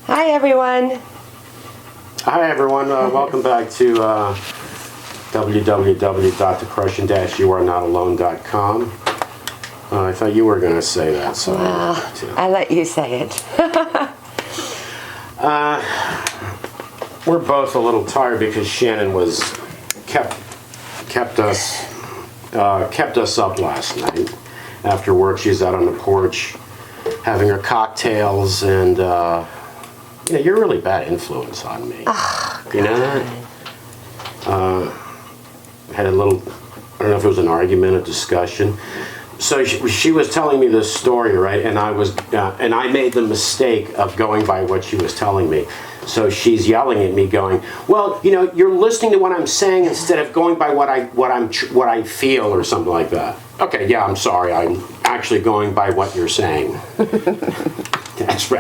Hi, everyone. Hi, everyone. Welcome back to www.depression-youarenot-alone.com. I thought you were going to say that, so I let you say it. We're both a little tired because Shannon was kept us up last night. After work, she's out on the porch having her cocktails, and you're a really bad influence on me. Oh, you know that? Had a little, I don't know if it was an argument, a discussion. So she was telling me this story, right? And I made the mistake of going by what she was telling me. So she's yelling at me, going, "Well, you're listening to what I'm saying instead of going by what I feel," or something like that. Okay, yeah, I'm sorry. I'm actually going by what you're saying. That's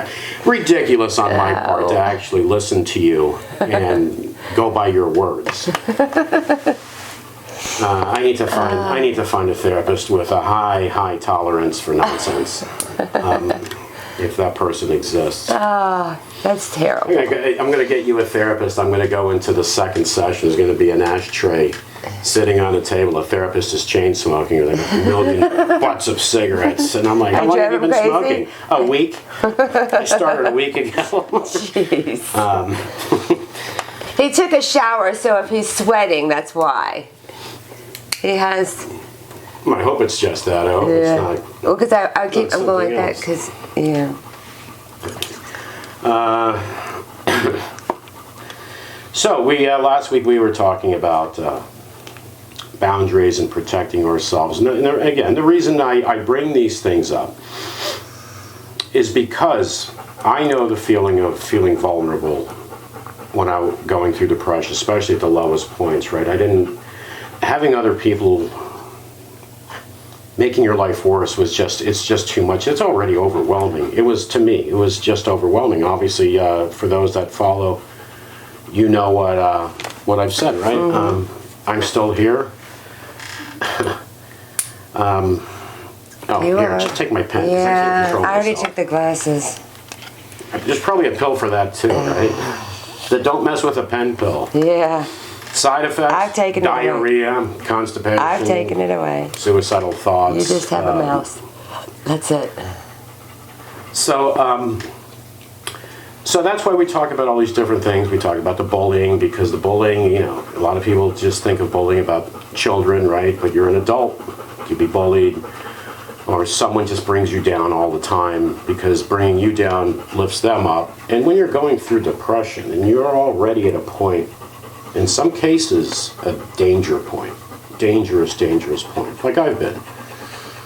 ridiculous on my part to actually listen to you and go by your words. I need to find a therapist with a high tolerance for nonsense. If that person exists. That's terrible. I'm going to get you a therapist. I'm going to go into the second session. There's going to be an ashtray sitting on a table. A therapist is chain smoking with like a million butts of cigarettes. And I'm like, how long have you been smoking? A week. I started a week ago. Jeez. He took a shower, so if he's sweating, that's why. He has... I hope it's just that. I hope it's not. Well, because I'm going like that, because, So last week we were talking about boundaries and protecting ourselves. And again, the reason I bring these things up is because I know the feeling of feeling vulnerable when I'm going through depression, especially at the lowest points, right? Having other people making your life worse it's just too much. It's already overwhelming. It was, to me, it was just overwhelming. Obviously, for those that follow, you know what I've said, right? Mm-hmm. I'm still here. Just take my pen. Yeah, I already took the glasses. There's probably a pill for that too, right? The don't mess with a pen pill. Yeah. Side effects? I've taken it away. Diarrhea, constipation. I've taken it away. Suicidal thoughts. You just have a mouse. That's it. So that's why we talk about all these different things. We talk about the bullying, because the bullying, a lot of people just think of bullying about children, right? But you're an adult. You'd be bullied. Or someone just brings you down all the time, because bringing you down lifts them up. And when you're going through depression and you're already at a point, in some cases, a danger point. Dangerous point. Like I've been.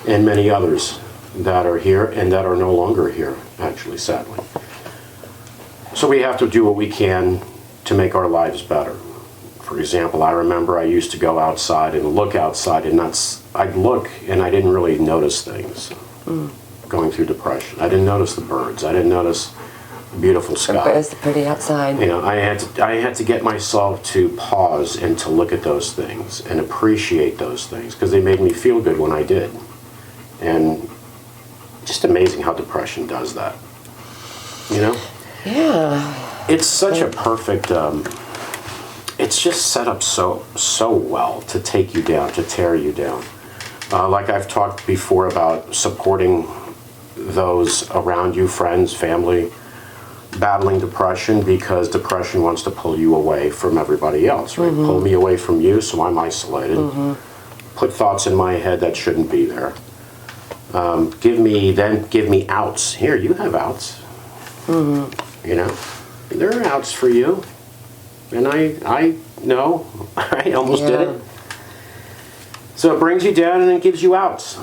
And many others that are here and that are no longer here, actually, sadly. So we have to do what we can to make our lives better. For example, I remember I used to go outside and look outside, and I'd look and I didn't really notice things going through depression. I didn't notice the birds. I didn't notice the beautiful sky. It's pretty outside. I had to get myself to pause and to look at those things and appreciate those things, because they made me feel good when I did. And just amazing how depression does that. Yeah. It's such a perfect... it's just set up so well to take you down, to tear you down. Like I've talked before about supporting those around you, friends, family, battling depression, because depression wants to pull you away from everybody else, right? Mm-hmm. Pull me away from you, so I'm isolated. Mm-hmm. Put thoughts in my head that shouldn't be there. Give me outs. Here, you have outs. Mm-hmm. There are outs for you. And I know, I almost did it. So it brings you down and then gives you outs.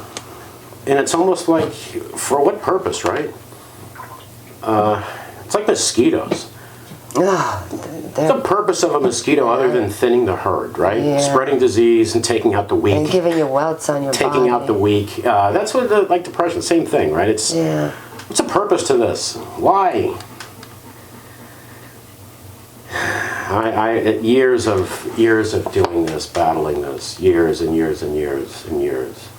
And it's almost like, for what purpose, right? It's like mosquitoes. What's the purpose of a mosquito other than thinning the herd, right? Yeah. Spreading disease and taking out the weak. And giving you welts on your body. Taking out the weak. That's what, like depression, same thing, right? What's the purpose to this? Why? Years of doing this, battling this, years and years and years and years.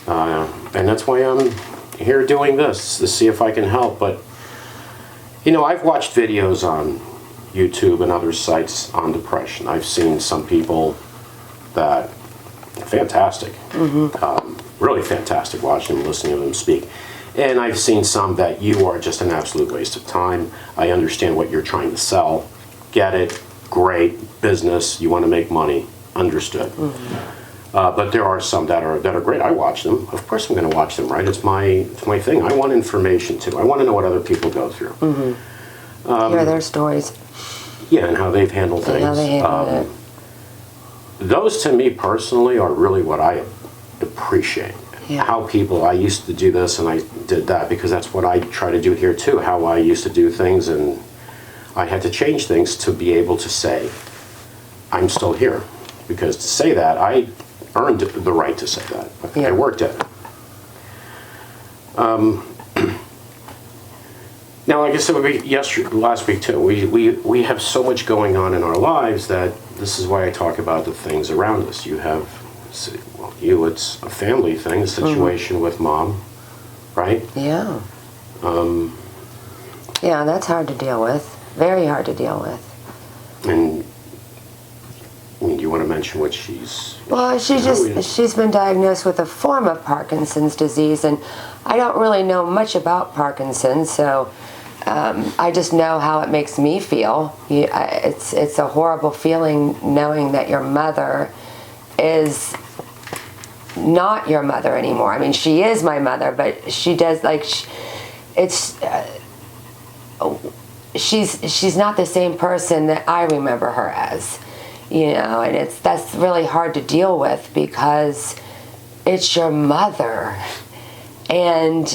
And that's why I'm here doing this, to see if I can help. But You know, I've watched videos on YouTube and other sites on depression. I've seen some people that fantastic, really fantastic watching them, listening to them speak. And I've seen some that you are just an absolute waste of time. I understand what you're trying to sell. Get it. Great business. You want to make money. Understood. But there are some that are great. I watch them. Of course I'm going to watch them, right? It's my thing. I want information too. I want to know what other people go through. Hear their stories. Yeah, and how they've handled things. How they handle it. Those to me personally are really what I appreciate. Yeah. How people, I used to do this and I did that because that's what I try to do here too. How I used to do things, and I had to change things to be able to say, I'm still here. Because to say that, I earned the right to say that. Yeah. I worked at it. Now, like I said last week too, we have so much going on in our lives that this is why I talk about the things around us. You have, well, it's a family thing, a situation with mom, right? Yeah. Yeah, that's hard to deal with. Very hard to deal with. And I mean, do you want to mention what she's... Well, she's been diagnosed with a form of Parkinson's disease, and I don't really know much about Parkinson's, so I just know how it makes me feel. It's a horrible feeling knowing that your mother is not your mother anymore. I mean, she is my mother, but she does, like, she's not the same person that I remember her as. You know, and that's really hard to deal with because it's your mother. And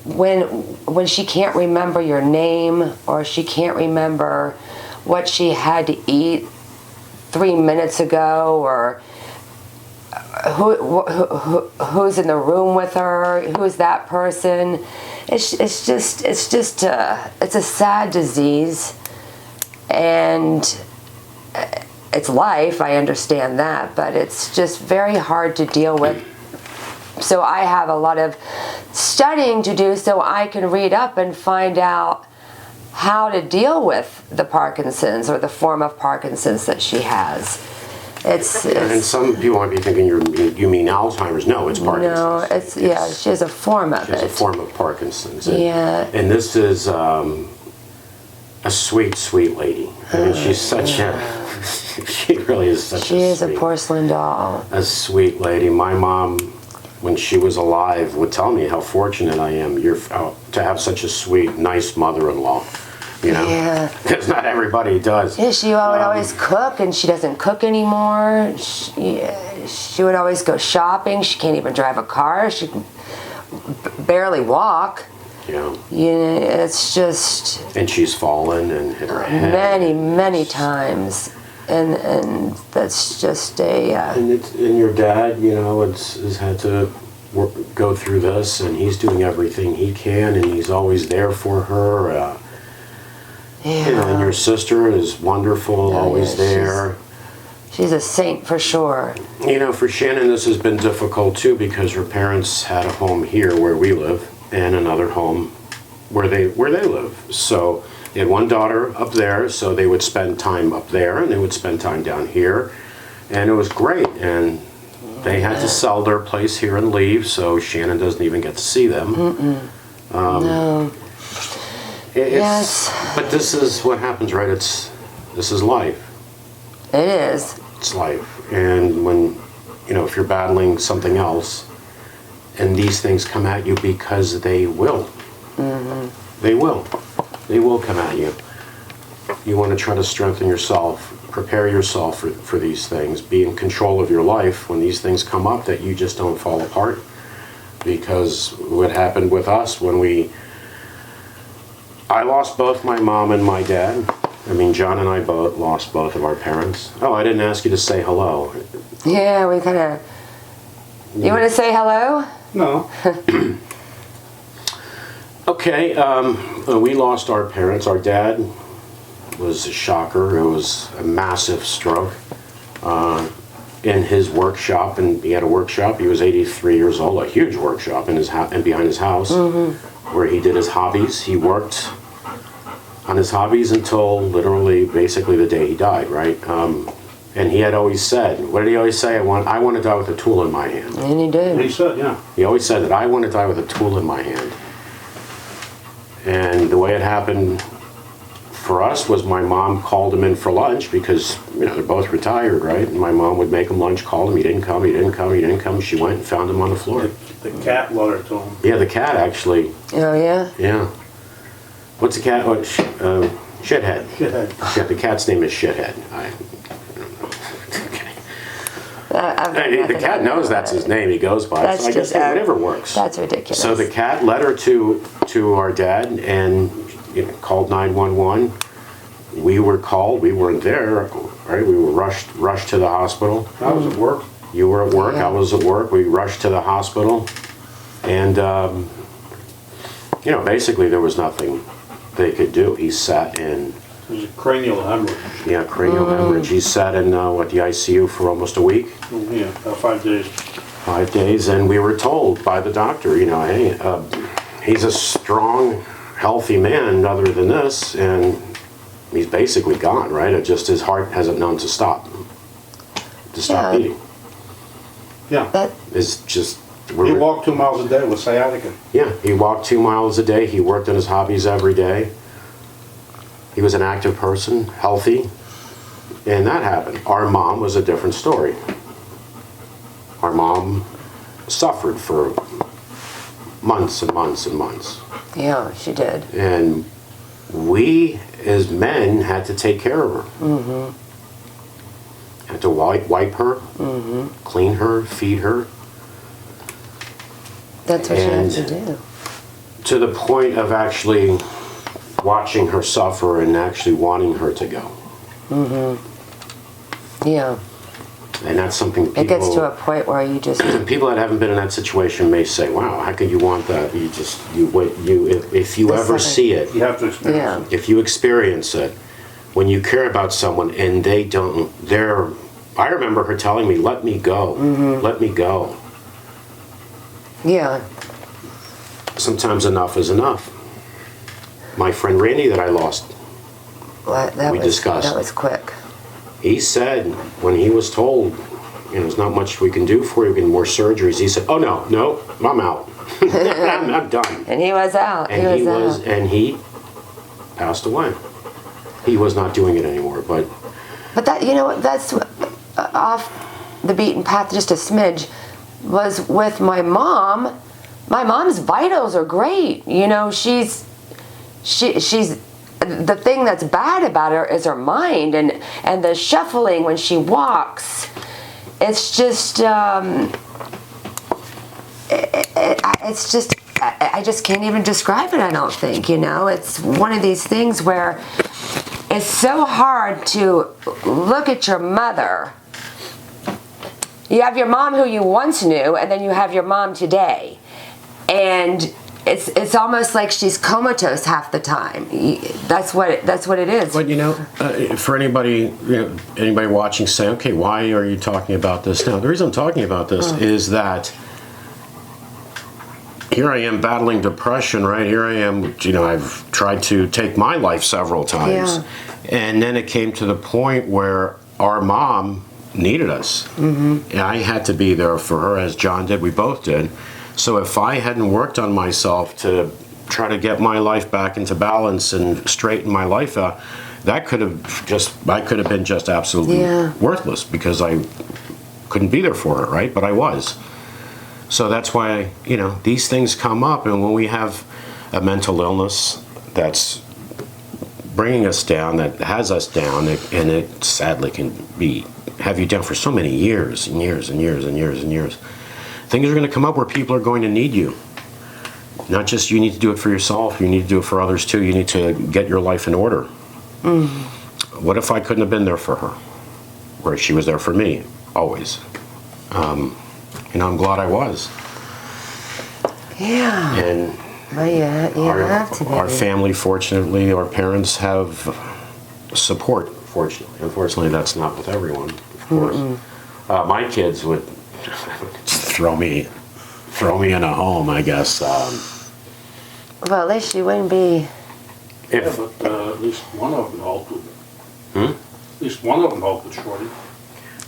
when she can't remember your name, or she can't remember what she had to eat 3 minutes ago, or who's in the room with her, who's that person, it's a sad disease. And it's life, I understand that, but it's just very hard to deal with. So I have a lot of studying to do so I can read up and find out how to deal with the Parkinson's, or the form of Parkinson's that she has. And some people might be thinking you mean Alzheimer's. No, it's Parkinson's. No, she has a form of it. She has a form of Parkinson's. Yeah. And this is a sweet, sweet lady. I mean, she's such she really is such She is a porcelain doll. A sweet lady. My mom, when she was alive, would tell me how fortunate I am to have such a sweet, nice mother-in-law. You know? Yeah. Because not everybody does. Yeah, she would always cook, and she doesn't cook anymore. She would always go shopping. She can't even drive a car. She can barely walk. Yeah. It's just... And she's fallen and hit her head. Many, many times. And that's just a... And your dad, has had to go through this, and he's doing everything he can, and he's always there for her. yeah. And your sister is wonderful, always there. She's a saint for sure. For Shannon, this has been difficult too, because her parents had a home here where we live, and another home where they live. So they had one daughter up there, so they would spend time up there, and they would spend time down here, and it was great. And they had to sell their place here and leave, so Shannon doesn't even get to see them. No. Yes. But this is what happens, right? This is life. It is. It's life. And when, if you're battling something else, and these things come at you, because they will. They will. They will come at you. You want to try to strengthen yourself, prepare yourself for these things, be in control of your life when these things come up, that you just don't fall apart. Because what happened with us when I lost both my mom and my dad. I mean, John and I both lost both of our parents. Oh, I didn't ask you to say hello. Yeah, we kind of... You want to say hello? No. Okay, we lost our parents. Our dad was a shocker. It was a massive stroke in his workshop, and he had a workshop. He was 83 years old, a huge workshop in his and behind his house. where he did his hobbies. He worked on his hobbies until literally basically the day he died, right? And he had always said, what did he always say? I want to die with a tool in my hand. And he did. He said, yeah. He always said that I want to die with a tool in my hand. And the way it happened for us was my mom called him in for lunch because, they're both retired, right? And my mom would make him lunch, called him, he didn't come, he didn't come, he didn't come. She went and found him on the floor. The cat letter to him. Yeah, the cat actually. Oh, yeah? Yeah. What's the cat? Shithead. Shithead. Yeah, the cat's name is Shithead. The cat knows that's his name. He goes by. That's so I guess just whatever works. That's ridiculous. So the cat led her to our dad and called 911. We were called. We weren't there, right? We were rushed to the hospital. I was at work. You were at work. Yeah. I was at work. We rushed to the hospital, and basically there was nothing they could do. He sat in. It was a cranial hemorrhage. Yeah, cranial hemorrhage. He sat in the ICU for almost a week. Yeah, about 5 days. 5 days, and we were told by the doctor, hey, he's a strong, healthy man other than this, and he's basically gone, right? It just, his heart hasn't known to stop Yeah. beating. Yeah. That, It's just, He walked 2 miles a day with sciatica. yeah, he walked 2 miles a day. He worked on his hobbies every day. He was an active person, healthy, and that happened. Our mom was a different story. Our mom suffered for months and months and months. yeah, she did. And we, as men, had to take care of her. Had to wipe her, clean her, feed her, That's what she had And- to do. to the point of actually watching her suffer and actually wanting her to go. Yeah. And that's something It gets to people, a point where you just, people that haven't been in that situation may say, wow, how could you want that? If you ever something- see it, You have to experience yeah. it. if you experience it, when you care about someone and they don't, I remember her telling me, let me go, let me go. Yeah. Sometimes enough is enough. My friend Randy that I lost, Well, that We was, discussed. That was quick. he said when he was told, there's not much we can do for you, we can more surgeries, he said, oh no, I'm out. I'm done. And he was out. And and he passed away. He was not doing it anymore, but But that, that's off the beaten path just a smidge, was with my mom. My mom's vitals are great. She's the thing that's bad about her is her mind and the shuffling when she walks. It's just it's just I just can't even describe it. I don't think it's one of these things where it's so hard to look at your mother. You have your mom who you once knew, and then you have your mom today, and it's almost like she's comatose half the time. That's what it is. But for anybody anybody watching, say, okay, why are you talking about this now? The reason I'm talking about this is that here I am battling depression, right? Here I am, I've tried to take my life several times, and then it came to the point where our mom needed us, and I had to be there for her, as John did. We both did. So if I hadn't worked on myself to try to get my life back into balance and straighten my life out, I could have been just absolutely worthless because I couldn't be there for her, right? But I was. So that's why, these things come up, and when we have a mental illness that's bringing us down, that has us down, and it sadly can have you down for so many years and years and years and years and years. Things are going to come up where people are going to need you. Not just you need to do it for yourself, you need to do it for others too. You need to get your life in order. What if I couldn't have been there for her? Where she was there for me, always. I'm glad I was. Yeah. And Well, you have to be. our family, fortunately, our parents have support, fortunately. Unfortunately, that's not with everyone, of course. My kids would throw me in a home, I guess. Well, at least she wouldn't be. Yeah, If, but at least one of them helped with Hmm? At least one of them helped with Shorty.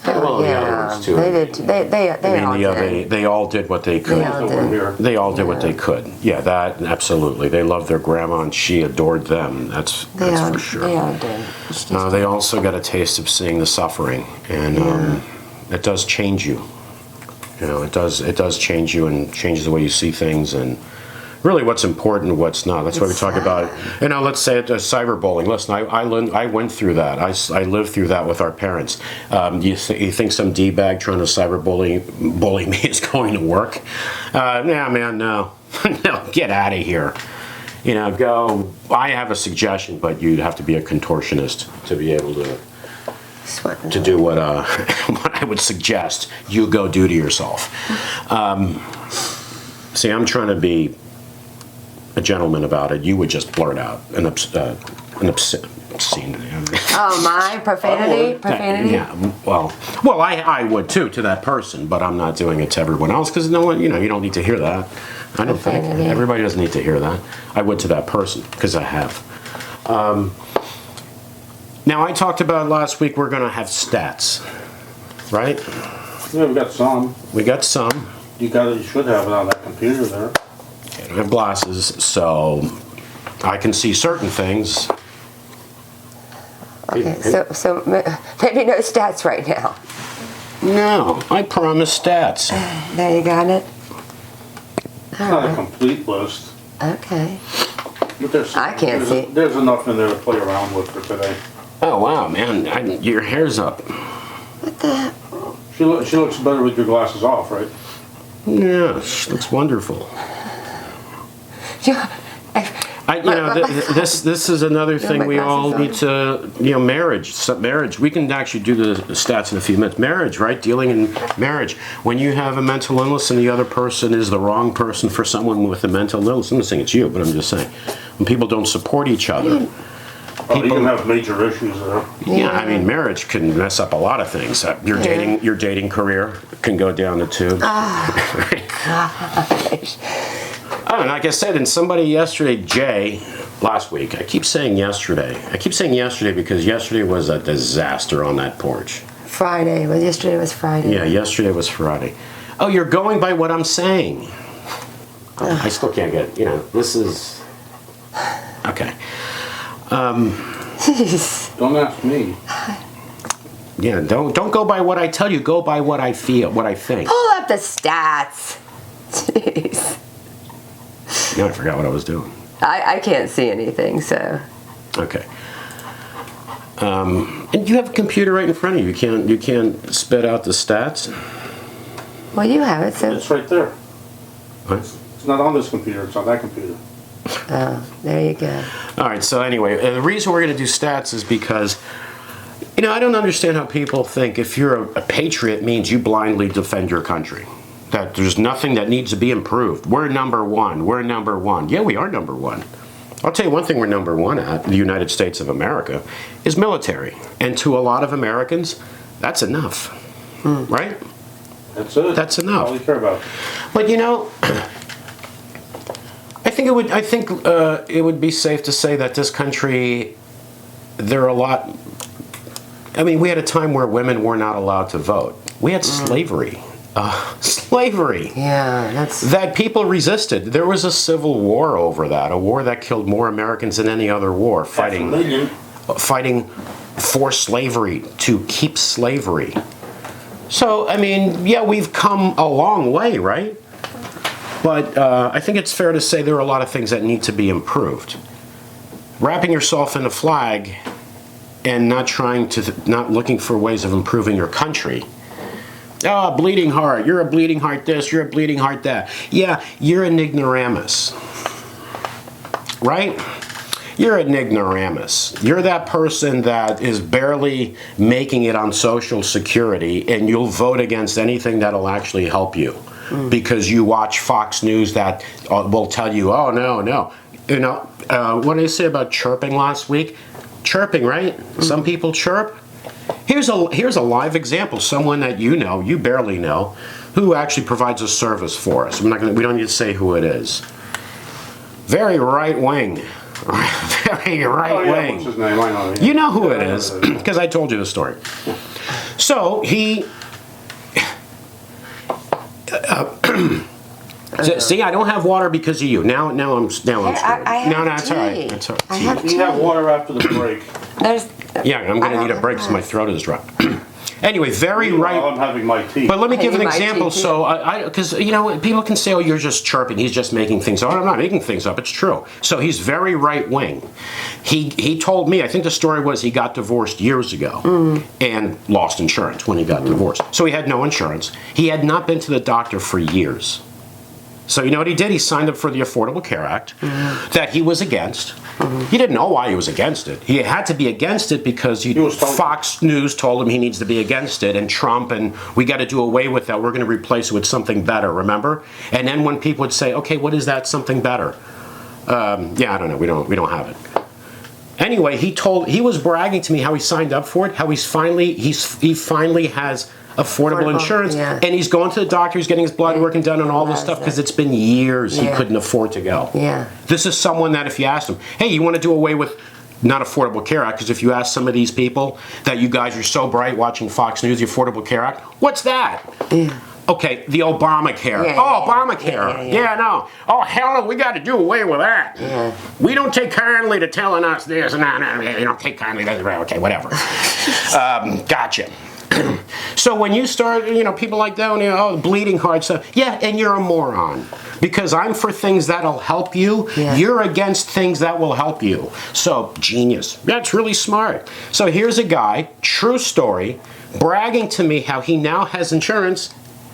Well, the other ones too. They did. They I all mean, did. they all did what they could. Yeah. Over here. They all did what they could. Yeah, that, absolutely. They loved their grandma and she adored them. That's They all, for sure. They all did. It's just- They also got a taste of seeing the suffering, and it does change you. You know, it does change you and changes the way you see things, and really what's important and what's not. That's why we talk about, you know, let's say it, cyberbullying. Listen, I went through that. I lived through that with our parents. You think some D-bag trying to bully me is going to work? Nah, man, no. No, get out of here. You know, go. I have a suggestion, but you'd have to be a contortionist to be able to do what what I would suggest you go do to yourself. See, I'm trying to be a gentleman about it. You would just blurt out an obscene. Oh, my profanity, would. profanity. Yeah, well, I would too to that person, but I'm not doing it to everyone else because no one, you know, you don't need to hear that. I don't think Profanity. everybody doesn't need to hear that. I would to that person because I have. Now I talked about last week we're going to have stats, right? Yeah, we got some. We got some. You should have it on that computer there. I don't have glasses, so I can see certain things. Okay, so maybe no stats right now. No, I promise stats. There you got it. It's not a complete list, Okay. but I can't see. There's enough in there to play around with for today. Oh wow, man, your hair's up. What the? She looks better with your glasses off, right? Yeah, she looks wonderful. This is another thing my we all glasses need on. to, marriage. We can actually do the stats in a few minutes. Marriage, right? Dealing in marriage. When you have a mental illness and the other person is the wrong person for someone with a mental illness, I'm not saying it's you, but I'm just saying, when people don't support each other. Oh, you can have major issues there. Yeah, I mean, marriage can mess up a lot of things. Your dating career can go down the tubes. Oh, and like I said, and somebody yesterday, Jay, last week, I keep saying yesterday because yesterday was a disaster on that porch. Friday. Well, yesterday was Friday. Yeah, yesterday was Friday. Oh, you're going by what I'm saying. I still can't get, this is... Okay. Jeez. Don't ask me. Yeah, don't go by what I tell you, go by what I feel, what I think. Pull up the stats. Jeez. Now I forgot what I was doing. I can't see anything, so. Okay. And you have a computer right in front of you. You can't spit out the stats. Well, you have it, so. It's right there. What? It's not on this computer, it's on that computer. Oh, there you go. All right. So anyway, the reason we're going to do stats is because, I don't understand how people think if you're a patriot means you blindly defend your country. That there's nothing that needs to be improved. We're number one. We're number one. Yeah, we are number one. I'll tell you one thing we're number one at, the United States of America, is military. And to a lot of Americans, that's enough. Right? That's it. That's enough. All we care about. But I think it would be safe to say that this country, there are a lot. I mean, we had a time where women were not allowed to vote. We had slavery. Slavery. Yeah, that's. That people resisted. There was a civil war over that, a war that killed more Americans than any other war, fighting for slavery, to keep slavery. So, I mean, yeah, we've come a long way, right? But I think it's fair to say there are a lot of things that need to be improved. Wrapping yourself in a flag and not looking for ways of improving your country. Oh, bleeding heart. You're a bleeding heart this, you're a bleeding heart that. Yeah, you're an ignoramus. Right? You're an ignoramus. You're that person that is barely making it on Social Security and you'll vote against anything that'll actually help you. Because you watch Fox News that will tell you, oh, no. What did I say about chirping last week? Chirping, right? Some people chirp. Here's a live example. Someone that you barely know, who actually provides a service for us. We don't need to say who it is. very right wing. Very right Oh, yeah, wing. what's his name? I know. You know who it is, because I told you the story. So he. See, I don't have water because of you. Now I'm screwed. I have No, it's all right. tea. It's all right. I have You have water after the break. There's. Yeah, I'm I going to need a don't break because my have- throat is dry. Anyway, very Meanwhile, right. I'm having my tea. But let me give an Hey, my example. tea, too. So, because you know, people can say, "Oh, you're just chirping. He's just making things up." I'm not making things up. It's true. So he's very right wing. He told me. I think the story was he got divorced years ago and lost insurance when he got divorced. So he had no insurance. He had not been to the doctor for years. So you know what he did? He signed up for the Affordable Care Act that he was against. He didn't know why he was against it. He had to be against it because was told. Fox News told him he needs to be against it, and Trump, and we got to do away with that. We're going to replace it with something better, remember? And then when people would say, okay, what is that something better? Yeah, I don't know. We don't have it. Anyway, he was bragging to me how he signed up for it, how he finally has affordable insurance, yeah. and he's going to the doctor, he's getting his blood work and done and all this stuff because it's been years he Yeah. couldn't afford to go. Yeah. This is someone that if you asked him, hey, you want to do away with not Affordable Care Act, because if you ask some of these people that you guys are so bright watching Fox News, the Affordable Care Act, what's that? Yeah. Okay, the Obamacare. Yeah, Oh, yeah, Obamacare. yeah. No. Oh, hell no, we got to do away with that. Yeah. We don't take kindly to telling us this. No, you don't take kindly to that. Okay, whatever. Gotcha. So when you start, people like that, bleeding heart stuff, yeah, and you're a moron. Because I'm for things that'll help you. Yeah. You're against things that will help you. So, genius. That's really smart. So here's a guy, true story, bragging to me how he now has insurance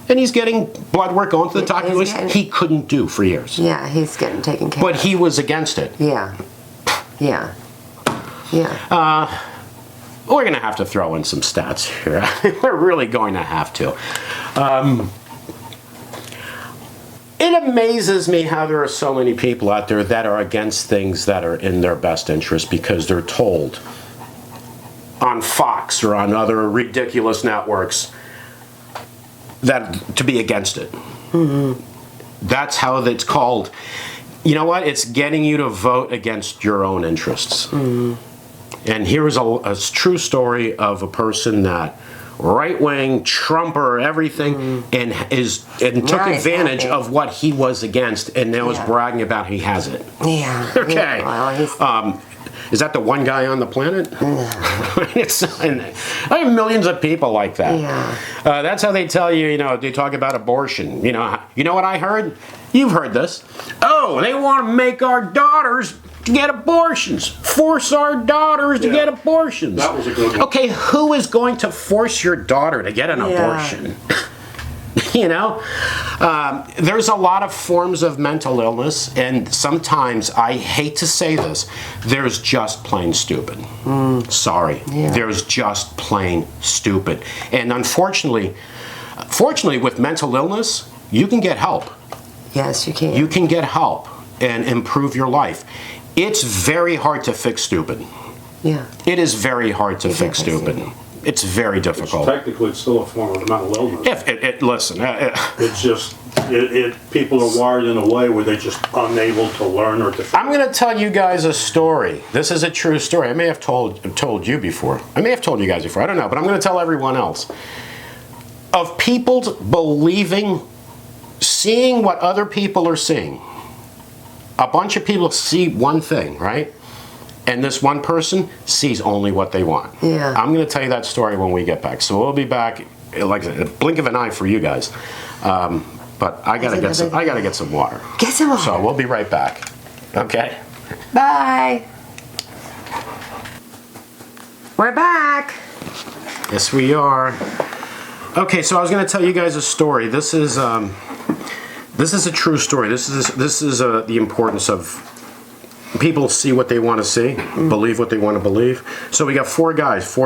and he's getting blood work going to the doctor He's getting- he couldn't do for years. Yeah, he's getting taken care But of. he was against it. Yeah. Yeah. Yeah. We're going to have to throw in some stats here. We're really going to have to. It amazes me how there are so many people out there that are against things that are in their best interest because they're told on Fox or on other ridiculous networks that to be against it. That's how it's called. You know what? It's getting you to vote against your own interests. And here's a true story of a person that right-wing Trumper everything and took Right, advantage okay. of what he was against and now is Yeah. bragging about he has it. Yeah. Okay. Yeah, well, he's, Is that the one guy on the planet? I have millions of people like that. Yeah. That's how they tell you, they talk about abortion. You know what I heard? You've heard this. Oh, they want to make our daughters to get abortions. Force our daughters to Yeah. get abortions. That was a good one. Okay, who is going to force your daughter to get an abortion? There's a lot of forms of mental illness, and sometimes, I hate to say this, there's just plain stupid. Sorry. Yeah. There's just plain stupid. And fortunately, with mental illness, you can get help. yes, you can. You can get help and improve your life. It's very hard to fix stupid. Yeah. It is very hard to fix definitely stupid. It's very difficult. Technically, it's still a form of mental illness. Listen, It's just, people are wired in a way where they're just unable to learn or to. I'm going to tell you guys a story. This is a true story. I may have told you before. I may have told you guys before. I don't know, but I'm going to tell everyone else. Of people seeing what other people are seeing. A bunch of people see one thing, right? And this one person sees only what they want. Yeah. I'm going to tell you that story when we get back. So we'll be back, like a blink of an eye for you guys. But I gotta get some water. Get some water. So we'll be right back. Okay. Bye. We're back. Yes, we are. Okay, so I was going to tell you guys a story. This is a true story. This is the importance of people see what they want to see, believe what they want to believe. So we got four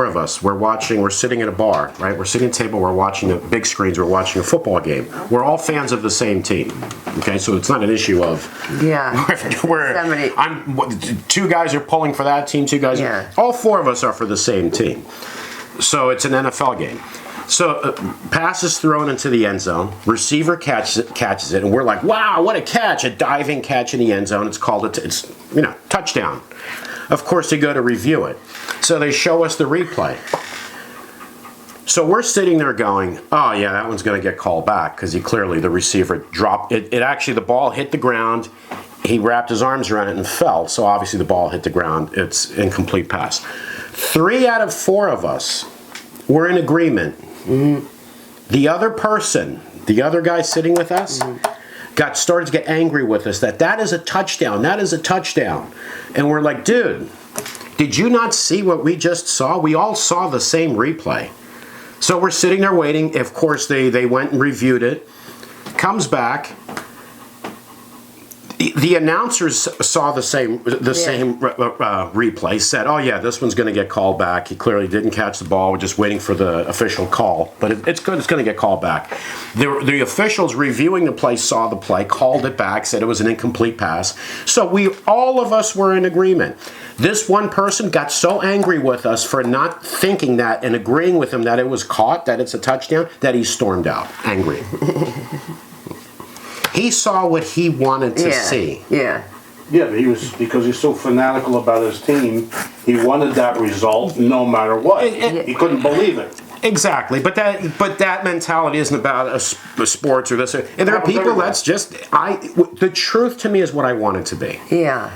of us. We're sitting at a bar, right? We're sitting at a table, we're watching the big screens, we're watching a football game. We're all fans of the same team. Okay, so it's not an issue of Yeah. Somebody- two guys are pulling for that team, two guys Yeah. all four of us are for the same team. So it's an NFL game. So pass is thrown into the end zone. Receiver catches it, and we're like, "Wow, what a catch! A diving catch in the end zone." It's called touchdown. Of course, they go to review it, so they show us the replay. So we're sitting there going, "Oh yeah, that one's going to get called back because the receiver dropped it. It actually, the ball hit the ground. He wrapped his arms around it and fell. So obviously the ball hit the ground. It's incomplete pass." 3 out of 4 of us were in agreement. The other person, the other guy sitting with us, started to get angry with us that is a touchdown. That is a touchdown. And we're like, "Dude, did you not see what we just saw? We all saw the same replay." So we're sitting there waiting. Of course, they went and reviewed it. Comes back. The announcers saw the same replay. Said, "Oh yeah, this one's going to get called back. He clearly didn't catch the ball. We're just waiting for the official call, but it's good. It's going to get called back." The officials reviewing the play saw the play, called it back, said it was an incomplete pass. So all of us were in agreement. This one person got so angry with us for not thinking that and agreeing with him that it was caught, that it's a touchdown, that he stormed out angry. He saw what he wanted to see. Yeah, but because he's so fanatical about his team, he wanted that result no matter what. He couldn't believe it. Exactly, but that mentality isn't about a sports or this. And there are people that's just the truth to me is what I want it to be. Yeah.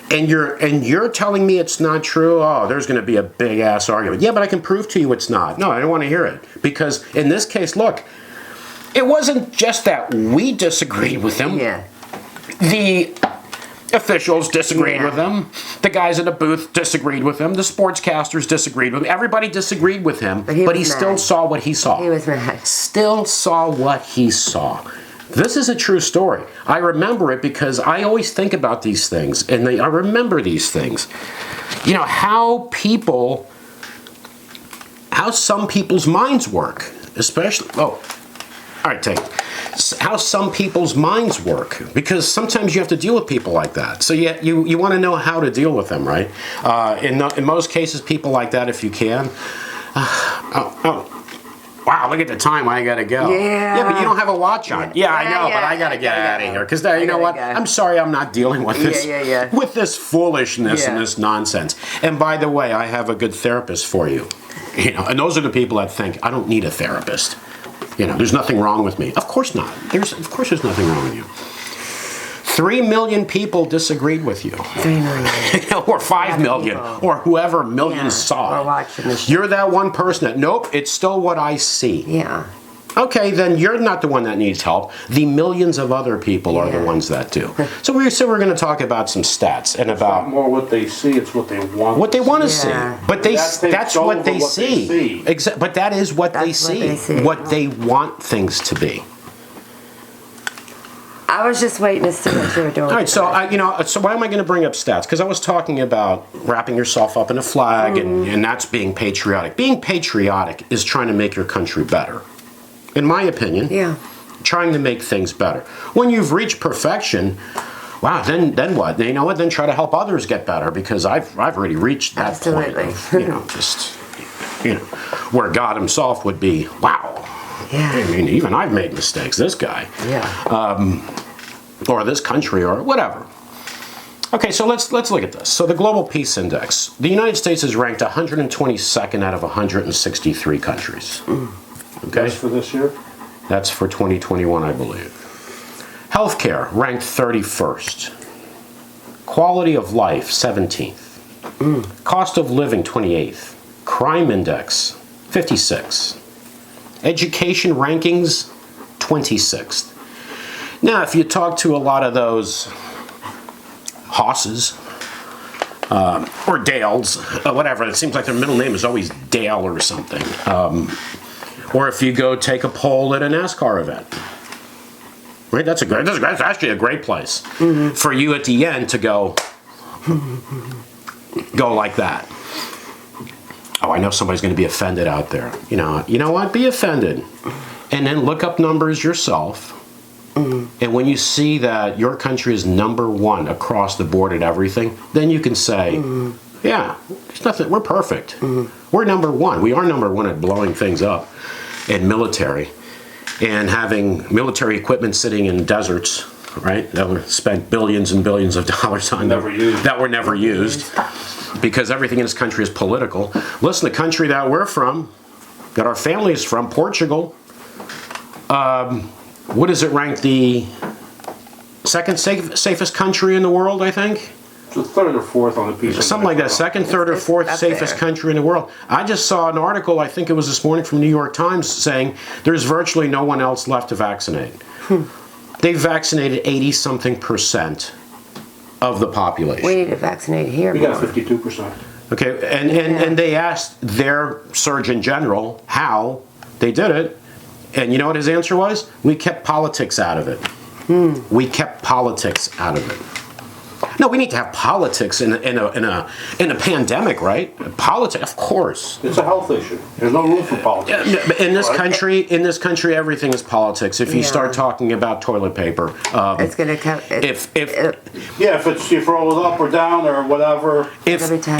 And you're telling me it's not true? Oh, there's going to be a big ass argument. Yeah, but I can prove to you it's not. No, I don't want to hear it, because in this case, look, it wasn't just that we disagreed with him. Yeah. The officials disagreed with him. The guys in the booth disagreed with him. The sportscasters disagreed with him. Everybody disagreed with him, but he still saw what he saw. He was mad. Still saw what he saw. This is a true story. I remember it because I always think about these things, and I remember these things. You know, how some people's minds work, especially, all right, take it. How some people's minds work, because sometimes you have to deal with people like that. So you want to know how to deal with them, right? In most cases, people like that, if you can. Wow, look at the time, I gotta go. Yeah, but you don't have a watch on. Yeah, I know, but I gotta get out of here. Because you know what? I'm sorry I'm not dealing with this with this foolishness and this nonsense. And by the way, I have a good therapist for you. You know, and those are the people that think, I don't need a therapist. You know, there's nothing wrong with me. Of course not. Of course there's nothing wrong with you. 3 million people disagreed with you. 3 million. Or 5 million. Or whoever millions saw. Watching this. You're that one person that, nope, it's still what I see. Yeah. Okay, then you're not the one that needs help. The millions of other people are the ones that do. So we're going to talk about some stats and about not more what they see, it's what they want. What they want to see. But that's what they see. But that is what they see. What they want things to be. I was just waiting to see what you were doing. All right, so so why am I going to bring up stats? Because I was talking about wrapping yourself up in a flag, and that's being patriotic. Being patriotic is trying to make your country better. In my opinion, trying to make things better. When you've reached perfection, wow, then what? You know what? Then try to help others get better, because I've already reached that point of, just where God Himself would be. Wow. Yeah. I mean, even I've made mistakes. This guy. Yeah. Or this country, or whatever. Okay, so let's look at this. So the Global Peace Index. The United States is ranked 122nd out of 163 countries. Okay. That's for this year? That's for 2021, I believe. Healthcare, ranked 31st. Quality of life, 17th. Cost of living, 28th. Crime index, 56th. Education rankings, 26th. Now, if you talk to a lot of those Hosses, or Dales, whatever, it seems like their middle name is always Dale or something. Or if you go take a poll at a NASCAR event, right? That's actually a great place for you at the end to go like that. Oh, I know somebody's going to be offended out there. You know what? Be offended, and then look up numbers yourself. And when you see that your country is number 1 across the board at everything, then you can say, yeah, there's nothing. We're perfect. We're number 1. We are number 1 at blowing things up. and military, and having military equipment sitting in deserts, right? That were spent billions and billions of dollars on Never used. that were never used, because everything in this country is political. Listen, the country that we're from, that our family is from, Portugal, what does it rank, the second safest country in the world, I think? It's the third or fourth on the piece. Something like that, second, third, or fourth up safest there. country in the world. I just saw an article, I think it was this morning from New York Times, saying there's virtually no one else left to vaccinate. They've vaccinated 80-something% of the population. We need to vaccinate here We got more. 52%. Okay, and they asked their Surgeon General how they did it, and you know what his answer was? We kept politics out of it. We kept politics out of it. No, we need to have politics in a pandemic, right? Politics, of course. It's a health issue. There's no room for politics. But in this country, everything is politics. If you Yeah. start talking about toilet paper, It's gonna come. if Yeah, if you throw it up or down or whatever. Every time.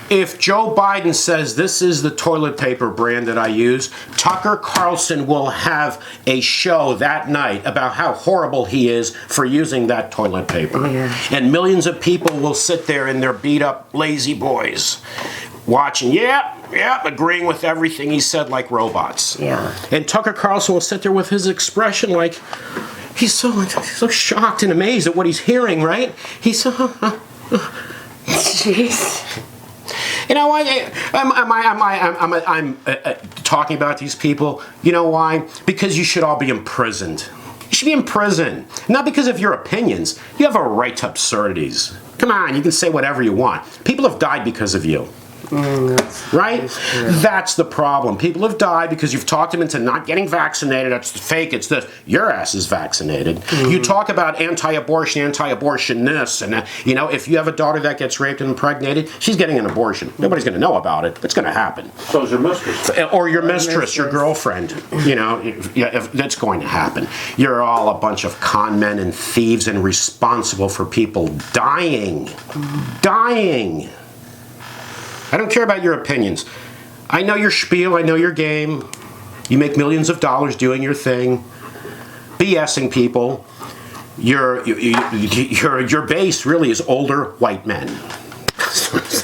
If Joe Biden says this is the toilet paper brand that I use, Tucker Carlson will have a show that night about how horrible he is for using that toilet paper. Yeah. And millions of people will sit there in their beat up lazy boys watching, yeah, agreeing with everything he said like robots. Yeah. And Tucker Carlson will sit there with his expression like, he's so shocked and amazed at what he's hearing, right? He's so, Jeez. you know why? I'm talking about these people. You know why? Because you should all be imprisoned. You should be in prison. Not because of your opinions. You have a right to absurdities. Come on, you can say whatever you want. People have died because of you. Right? That's the problem. People have died because you've talked them into not getting vaccinated. That's fake. It's this. Your ass is vaccinated. You talk about anti-abortion this, and if you have a daughter that gets raped and impregnated, she's getting an abortion. Nobody's going to know about it. It's going to happen. So is your mistress. Or your mistress, your girlfriend. If that's going to happen. You're all a bunch of con men and thieves and responsible for people dying. Dying. I don't care about your opinions. I know your spiel. I know your game. You make millions of dollars doing your thing, BSing people. Your base really is older white men.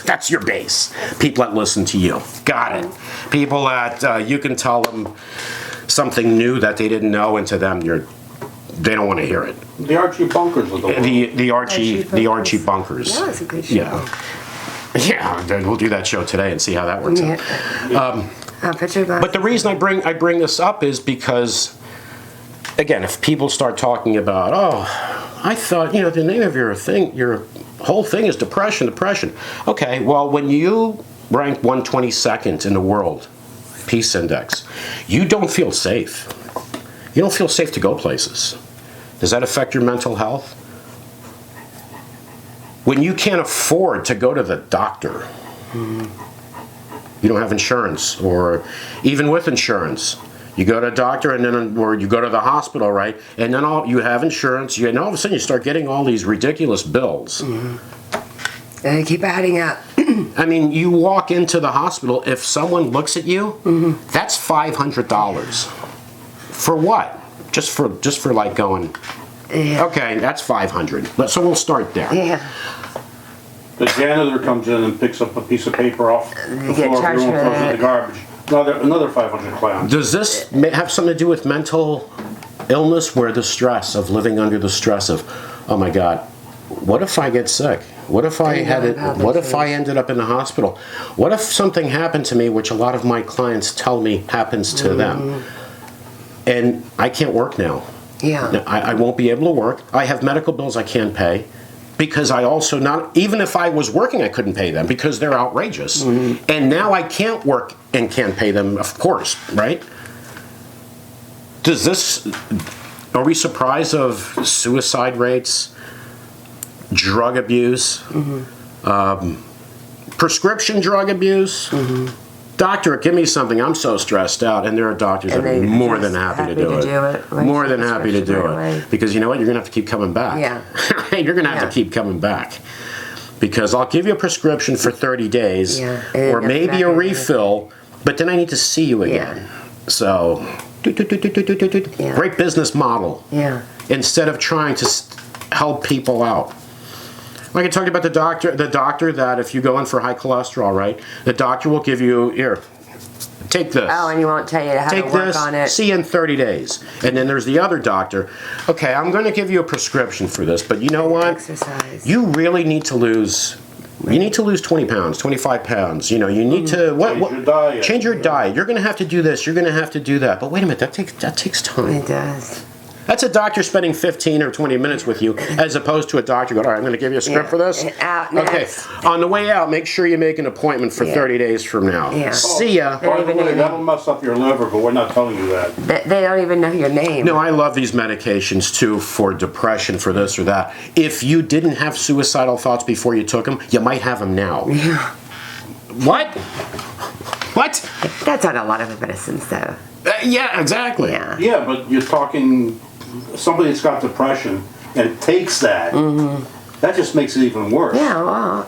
That's your base. People that listen to you. Got it. People that you can tell them something new that they didn't know, and to them they don't want to hear it. The Archie Bunkers of the world. The Archie Bunkers. That was a good show. Yeah. Yeah, we'll do that show today and see how that works out. But the reason I bring this up is because, again, if people start talking about, I thought, the name of your whole thing is depression. Okay, well, when you rank 122nd in the world peace index, you don't feel safe. You don't feel safe to go places. Does that affect your mental health? When you can't afford to go to the doctor, you don't have insurance, or even with insurance, you go to a doctor or you go to the hospital, right? And then you have insurance, and all of a sudden you start getting all these ridiculous bills. they keep adding up. I mean, you walk into the hospital, if someone looks at you, that's $500. For what? Just for like going, Yeah. okay, that's $500. So we'll start there. Yeah. The janitor comes in and picks up a piece of paper off the get floor of charged your room and for throws it in that. the garbage. Another 500 clowns. Does this have something to do with mental illness, where the stress of living under the stress of, oh my God, what if I get sick? What if I had it? What if I ended up in the hospital? What if something happened to me, which a lot of my clients tell me happens to them, and I can't work now? Yeah. I won't be able to work. I have medical bills I can't pay. Because I also even if I was working, I couldn't pay them because they're outrageous. And now I can't work and can't pay them, of course, right? Are we surprised of suicide rates, drug abuse, prescription drug abuse? Doctor, give me something. I'm so stressed out. And there are doctors that are more than happy to do it. Right, More than happy to do right it. away. Because you know what? You're going to have to keep coming back. Yeah. You're going to have Yeah. to keep coming back. Because I'll give you a prescription for 30 days, Yeah. or And maybe back a again. refill, but then I need to see you again. So, Yeah. great business model. Yeah. Instead of trying to help people out. Like I talked about the doctor that if you go in for high cholesterol, right, the doctor will give you, here, take this. Oh, and he won't tell you how Take to work this, on it. see you in 30 days. And then there's the other doctor. Okay, I'm going to give you a prescription for this, but you know what? Exercise. You really need to lose. You need to lose 20 pounds, 25 pounds. You know, you need to Change your diet. change your diet. You're going to have to do this. You're going to have to do that. But wait a minute, that takes time. It does. That's a doctor spending 15 or 20 minutes with you, as opposed to a doctor going, all right, I'm going to give you a script Yeah. for this. Out Okay, next. on the way out, make sure you make an appointment for Yeah. 30 days from now. Yeah. See ya. They don't By the even know way, your that'll name. mess up your liver, but we're not telling you that. They don't even know your name. No, I love these medications too for depression, for this or that. If you didn't have suicidal thoughts before you took them, you might have them now. Yeah. What? What? That's on a lot of medicines, though. Yeah, exactly. Yeah. Yeah, but you're talking somebody that's got depression and takes that. That just makes it even worse. Yeah, well,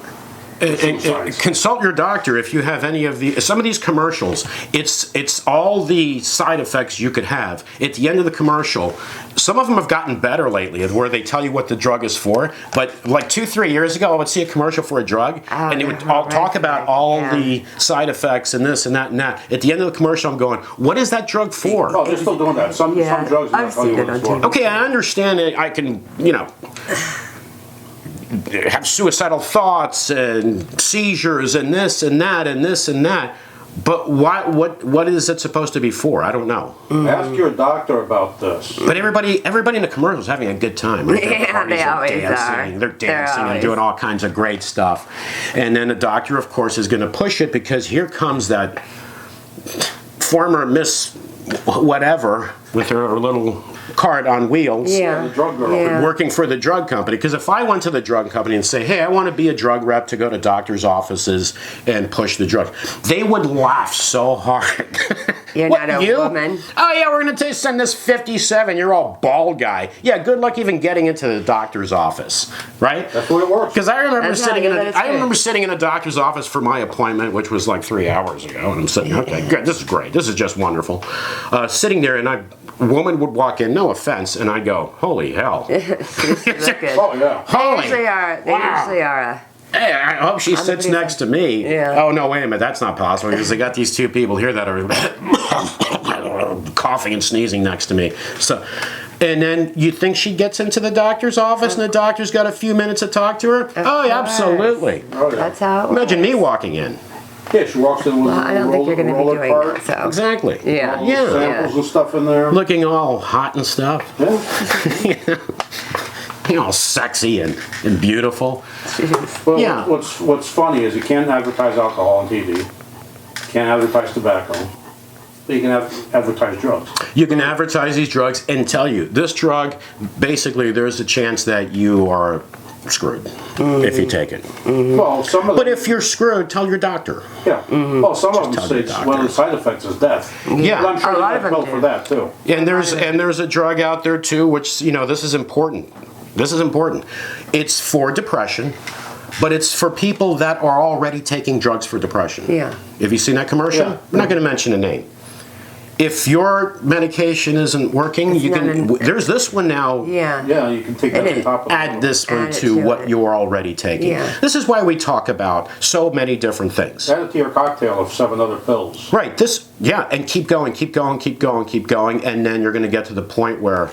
Consult your doctor if you have any of the some of these commercials. It's all the side effects you could have at the end of the commercial. Some of them have gotten better lately, where they tell you what the drug is for. But like 2-3 years ago, I would see a commercial for a drug, and they would all talk about all the side effects and this and that and that. At the end of the commercial, I'm going, "What is that drug for?" Oh, they're still doing that. Some Yeah, drugs are I've not telling you seen what it it's on for. TV. Okay, I understand it. I can, have suicidal thoughts and seizures and this and that and this and that. But what is it supposed to be for? I don't know. Ask your doctor about this. But everybody in the commercial is having a good time. Right? Their Yeah, parties they are always dancing. are. They're dancing and always- doing all kinds of great stuff. And then the doctor, of course, is going to push it because here comes that former Miss whatever with her little cart on wheels. yeah. The drug girl. Yeah. Working for the drug company. Because if I went to the drug company and say, hey, I want to be a drug rep to go to doctor's offices and push the drugs, they would laugh so hard. You're What, not a you? woman. Oh, yeah, we're going to send this 57-year-old bald guy. Yeah, good luck even getting into the doctor's office, right? That's the way it works. Because I remember That's sitting how in you a, let it I sit. remember sitting in a doctor's office for my appointment, which was like 3 hours ago, and I'm sitting, okay, good, this is great, this is just wonderful. Sitting there, and a woman would walk in, no offense, and I'd go, holy hell. Look good. Oh, yeah. Holy. They usually are. They Wow. usually are. Hey, I hope she sits next to me. Yeah. Oh, no, wait a minute, that's not possible, because they got these two people here that are coughing and sneezing next to me. So, and then you think she gets into the doctor's office and the doctor's got a few minutes to talk to her? Oh, yeah, course. absolutely. Oh, yeah. That's how. It Imagine me walking in. Yeah, she walks in with Well, I don't think you're going to be roller doing cart, that. So. Exactly. Yeah. Yeah. samples and stuff in there. Looking all hot and stuff. Yeah. All sexy and beautiful. Well, Yeah. what's funny is you can't advertise alcohol on TV. Can't advertise tobacco. But you can advertise drugs. You can advertise these drugs and tell you this drug, basically, there's a chance that you are screwed if you take it. Well, some of But them, if you're screwed, tell your doctor. yeah. Well, some of them tell say your doctor. one of the side effects is death. Yeah. But I'm sure A you lot got of them pill do. for that too. And there's a drug out there too, which this is important. This is important. It's for depression, but it's for people that are already taking drugs for depression. Yeah. Have you seen that commercial? Yeah. I'm not going to mention a name. If your medication isn't working, you not can. an- There's this one now. Yeah. Yeah, you can take that And on top of it. Add this one Add it to to what it. you're already taking. Yeah. This is why we talk about so many different things. Add it to your cocktail of 7 other pills. Right. And keep going, keep going, keep going, keep going, and then you're going to get to the point where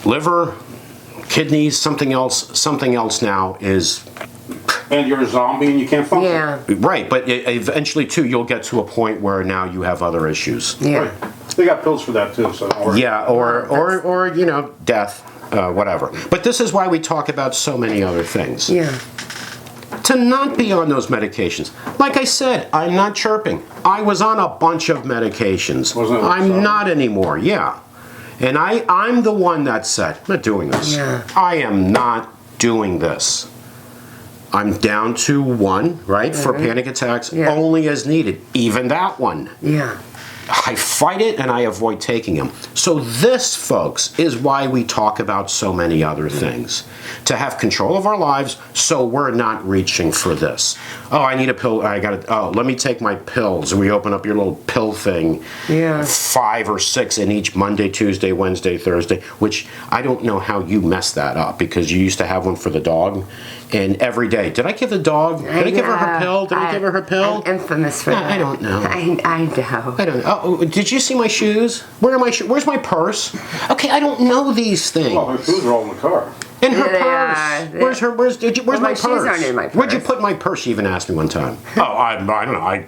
liver, kidneys, something else now is And you're a zombie and you can't function. Yeah. right. But eventually, too, you'll get to a point where now you have other issues. Yeah. Right. They got pills for that too, so don't worry. Yeah, or death, whatever. But this is why we talk about so many other things. Yeah. To not be on those medications. Like I said, I'm not chirping. I was on a bunch of medications. Wasn't it I'm some? not anymore, yeah. And I'm the one that said, I'm not doing this. Yeah. I am not doing this. I'm down to one, right, for panic attacks, Yeah. only as needed. Even that one. Yeah. I fight it and I avoid taking them. So this, folks, is why we talk about so many other things. To have control of our lives so we're not reaching for this. Oh, I need a pill. Let me take my pills. And we open up your little pill thing. Yeah. 5 or 6 in each Monday, Tuesday, Wednesday, Thursday, which I don't know how you messed that up because you used to have one for the dog. And every day, did I give the dog? Did I give her her pill? Did I give her her pill? I'm infamous for that. I don't know. I know. I don't know. Oh, did you see my shoes? Where are my shoes? Where's my purse? Okay, I don't know these things. Well, her shoes are all in the car. In her Yeah, they purse. are. Where's Well, my my purse? shoes aren't in my Where'd you purse. put my purse? She even asked me one time. Oh, I don't know. I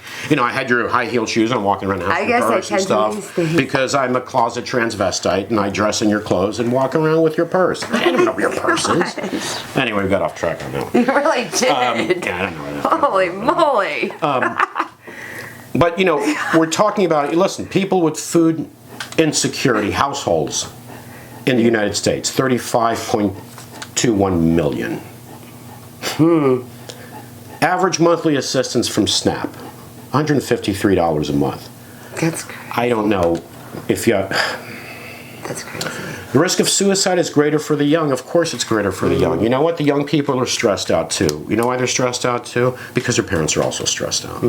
had your high heeled shoes. And I'm walking around the house I with guess I purse and tend to use stuff things. because I'm a closet transvestite and I dress in your clothes and walk around with your purse. I don't know where your purse is. Anyway, we got off track on that one. You really did. Yeah, I don't know where that. Holy moly. But we're talking about. Listen, people with food insecurity households in the United States, 35.21 million. Average monthly assistance from SNAP, $153 a month. That's crazy. I don't know if you. That's crazy. The risk of suicide is greater for the young. Of course, it's greater for the young. You know what? The young people are stressed out too. You know why they're stressed out too? Because their parents are also stressed out.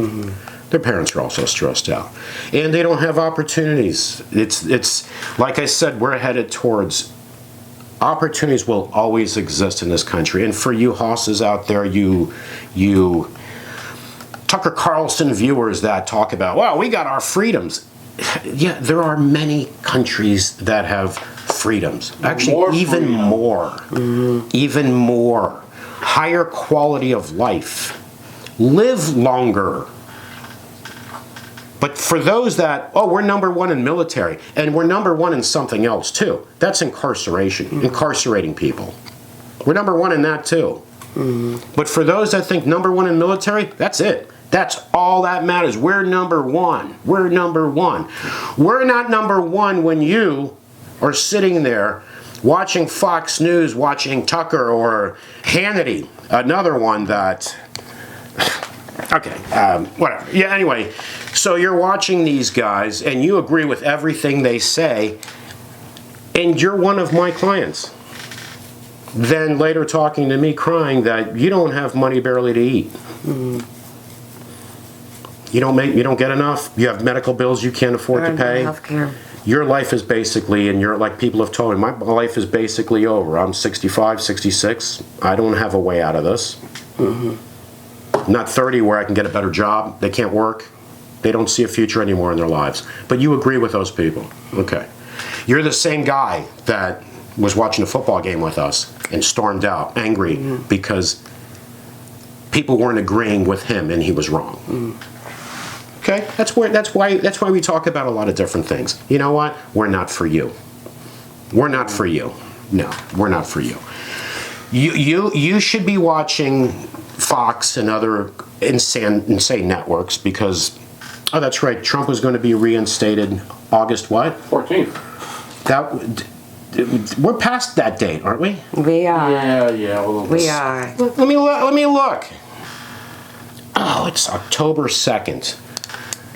Their parents are also stressed out, and they don't have opportunities. It's like I said, we're headed towards. Opportunities will always exist in this country, and for you hosses out there, you Tucker Carlson viewers that talk about, well, we got our freedoms. Yeah, there are many countries that have freedoms. Actually, More even freedom. more. Even more. Higher quality of life. Live longer. But for those that, we're number one in military, and we're number one in something else too. That's incarceration, incarcerating people. We're number one in that too. But for those that think number one in military, that's it. That's all that matters. We're number one. We're number one. We're not number one when you are sitting there watching Fox News, watching Tucker or Hannity, another one that... Okay, whatever. Yeah, anyway, so you're watching these guys and you agree with everything they say, and you're one of my clients. Then later talking to me crying that you don't have money barely to eat. You don't get enough. You have medical bills you can't afford to pay. Healthcare. Your life is basically, and you're like people have told me, my life is basically over. I'm 65, 66. I don't have a way out of this. Not 30 where I can get a better job. They can't work. They don't see a future anymore in their lives. But you agree with those people. Okay. You're the same guy that was watching a football game with us and stormed out angry because people weren't agreeing with him and he was wrong. Okay? That's why we talk about a lot of different things. You know what? We're not for you. We're not for you. No, we're not for you. You should be watching Fox and other insane networks because, that's right, Trump was going to be reinstated August what? 14th. We're past that date, aren't we? We are. Yeah. Well, We are. Let me look. Oh, it's October 2nd.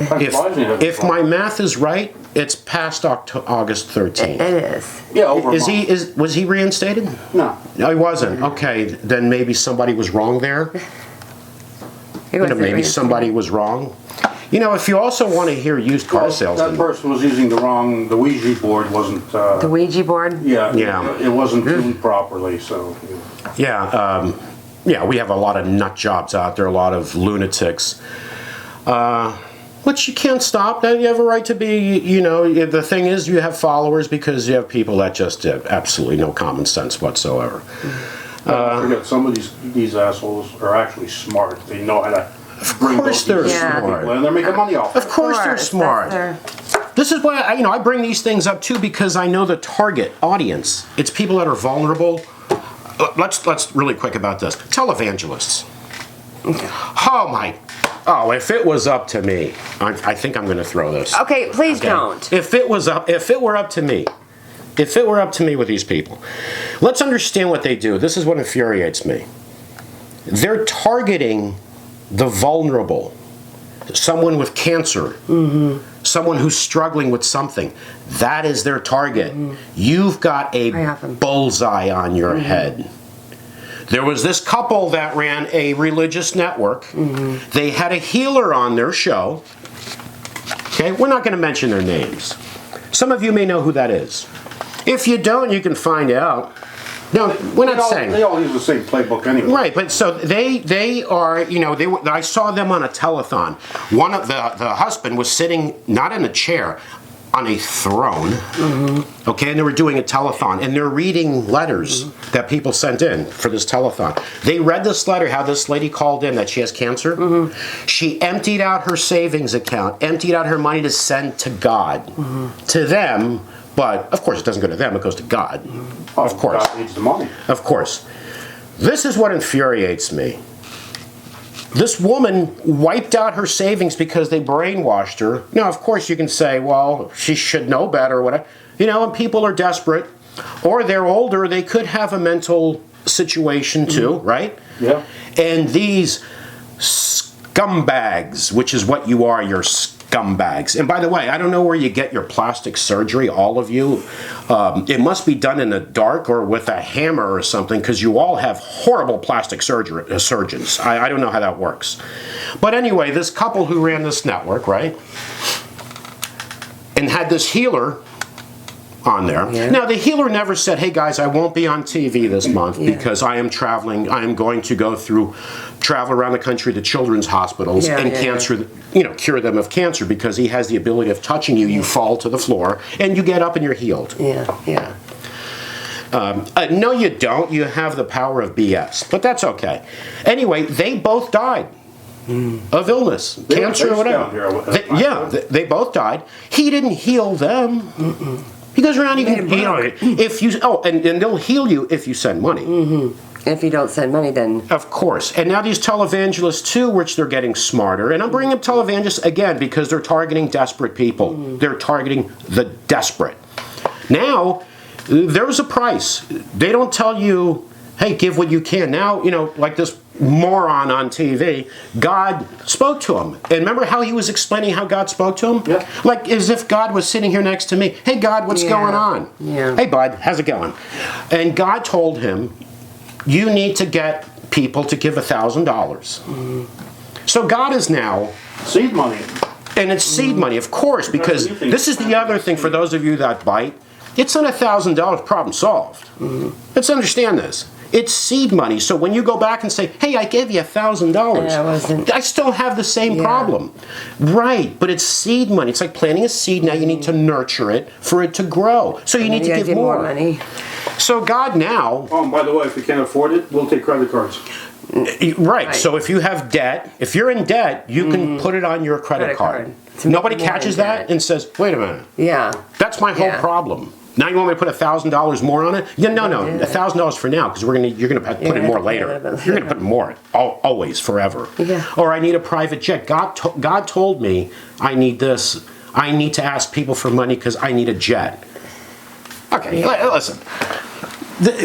If my math is right, it's past August 13th. It is. Yeah, over a month. Was he reinstated? No. No, he wasn't. Okay, then maybe somebody was wrong there. Maybe somebody was wrong. If you also want to hear used car Well, salesmen. that person was using the Ouija board wasn't... The Ouija board? Yeah. It wasn't tuned properly, so... Yeah, we have a lot of nut jobs out there, a lot of lunatics. Which you can't stop. You have a right to be, the thing is you have followers because you have people that just have absolutely no common sense whatsoever. Don't forget, some of these assholes are actually smart. They know how to bring those they're people, smart. and they're making money off it. Of course they're smart. This is why I bring these things up too because I know the target audience. It's people that are vulnerable. Let's really quick about this. Televangelists. Oh, if it was up to me, I think I'm going to throw this. Okay, please don't. If it were up to me with these people, let's understand what they do. This is what infuriates me. They're targeting the vulnerable. someone with cancer, someone who's struggling with something. That is their target. You've got I a have 'em. bullseye on your head. There was this couple that ran a religious network. They had a healer on their show. Okay, we're not going to mention their names. Some of you may know who that is. If you don't, you can find out. No, we're not saying. They all use the same playbook anyway. Right, but so they are, you know, I saw them on a telethon. One of the husband was sitting not in a chair, on a throne. Okay, and they were doing a telethon, and they're reading letters that people sent in for this telethon. They read this letter, how this lady called in that she has cancer. She emptied out her savings account, emptied out her money to send to God, to them. But of course, it doesn't go to them; it goes to God. Of course. God needs the money. Of course. This is what infuriates me. This woman wiped out her savings because they brainwashed her. Now, of course, you can say, well, she should know better or whatever. You know, when people are desperate or they're older, they could have a mental situation too, right? Yeah. And these scumbags, which is what you are, you're scumbags. And by the way, I don't know where you get your plastic surgery, all of you. It must be done in the dark or with a hammer or something, because you all have horrible plastic surgeons. I don't know how that works. But anyway, this couple who ran this network, right, and had this healer on there. Yeah. Now, the healer never said, hey guys, I won't be on TV this month because I am traveling. I am going to go travel around the country to children's hospitals and cure them of cancer, because he has the ability of touching you. You fall to the floor and you get up and you're healed. Yeah. No, you don't. You have the power of BS, but that's okay. Anyway, they both died of illness, They were cancer or based down whatever. here. They both died. He didn't heal them. He goes around, and they'll heal you if you send money. If you don't send money, then Of course. And now these televangelists too, which they're getting smarter. And I'm bringing up televangelists again because they're targeting desperate people. They're targeting the desperate. Now, there's a price. They don't tell you, hey, give what you can. Now, like this moron on TV, God spoke to him. And remember how he was explaining how God spoke to him? Yeah. Like as if God was sitting here next to me. Hey, God, what's going on? Yeah. Hey, bud, how's it going? And God told him, you need to get people to give $1,000. So God is now, Seed money. and it's seed money, of course, because That's what you think. this is the other thing for those of you that bite. It's not $1,000, problem solved. Let's understand this. It's seed money. So when you go back and say, hey, I gave you $1,000, I still have the same problem. Right, but it's seed money. It's like planting a seed. Now you need to nurture it for it to grow. So you need to give more money. So God now, Oh, and by the way, if you can't afford it, we'll take credit cards. right, so if you have debt, if you're in debt, you can put it on your credit card. To Nobody make more catches than that that. and says, wait a minute, Yeah. that's my whole Yeah. problem. Now you want me to put $1,000 more on it? Yeah, no, $1,000 for now, because you're gonna put in more later. You're gonna put more, always, forever. Yeah. Or I need a private jet. God told me I need this. I need to ask people for money because I need a jet. Okay, listen.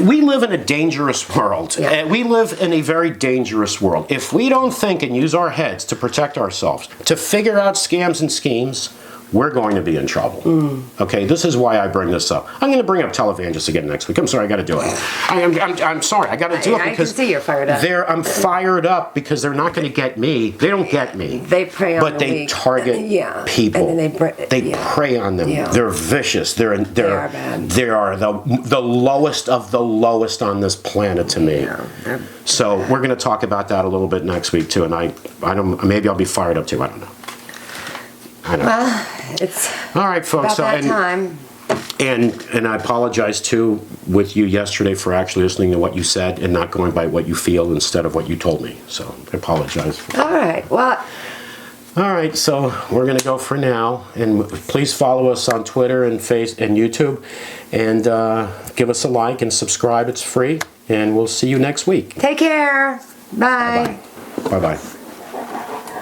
We live in a dangerous world. Yeah. We live in a very dangerous world. If we don't think and use our heads to protect ourselves, to figure out scams and schemes, we're going to be in trouble. Okay, this is why I bring this up. I'm going to bring up televangelists again next week. I'm sorry, I got to do it. I'm sorry, I got to do it I because can see you're fired up. I'm fired up because they're not going to get me. They don't get me. They prey on but the they weak. target Yeah. people. And then they prey on them. Yeah. They're vicious. They are bad. They are the lowest of the lowest on this planet to me. Yeah. So we're going to talk about that a little bit next week too. And I don't. Maybe I'll be fired up too. I don't know. I know. Well, it's All right, folks. about that time. And I apologize too with you yesterday for actually listening to what you said and not going by what you feel instead of what you told me. So I apologize. All right. Well, All right, so we're going to go for now. And please follow us on Twitter and YouTube. And give us a like and subscribe. It's free. And we'll see you next week. take care. Bye. Bye-bye.